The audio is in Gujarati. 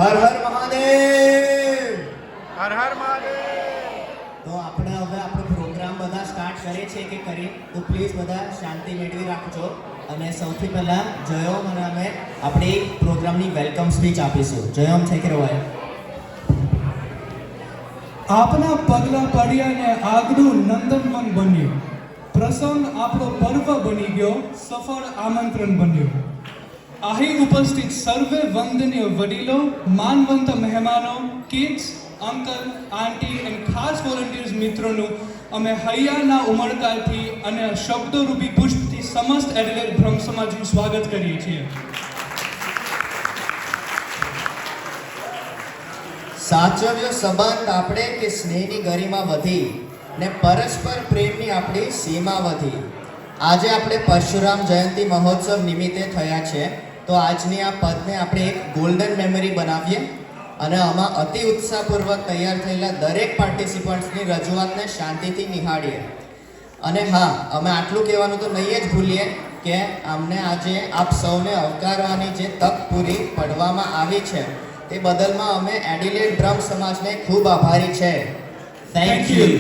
હર હર મહાદેવ. હર હર મહાદેવ. તો આપણે હવે આપણો પ્રોગ્રામ બધા સ્ટાર્ટ કરીએ છીએ કે કરી તો પ્લીઝ બધા શાંતિ મેળવી રાખજો. અને સૌથી પહેલા જયોમ અને અમે આપણી પ્રોગ્રામની વેલકમ સ્પીચ આપીશું. જયોમ છે કે રવાય આપના પગલા પડ્યા ને આગનું નંદનવન બન્યું. પ્રસંગ આપણો પર્વ બની ગયો, સફળ આમંત્રણ બન્યું. અહીં ઉપસ્થિત સર્વે વંદનીય વડીલો, માનવંત મહેમાનો, કિડ્સ, અંકલ, આંટી અને ખાસ વોલન્ટિયર્સ મિત્રોનું અમે હૈયાના ઉમળકાથી અને શબ્દોરૂપી પુષ્પથી સમસ્ત એડિલેડ બ્રહ્મ સમાજનું સ્વાગત કરીએ છીએ. સાચવ્યો સંબંધ આપણે કે સ્નેહની ગરિમા વધી ને પરસ્પર પ્રેમની આપણી સીમા વધી. આજે આપણે પરશુરામ જયંતિ મહોત્સવ નિમિત્તે થયા છે, તો આજની આ પદને આપણે એક ગોલ્ડન મેમરી બનાવીએ અને આમાં અતિ ઉત્સાહપૂર્વક તૈયાર થયેલા દરેક પાર્ટિસિપન્ટ્સની રજૂઆતને શાંતિથી નિહાળીએ. અને હા, અમે આટલું કહેવાનું તો નહીં જ ભૂલીએ કે અમને આજે આપ સૌને આવકારવાની જે તક પૂરી પાડવામાં આવી છે તે બદલમાં અમે એડિલેડ બ્રહ્મ સમાજને ખૂબ આભારી છે. Thank you.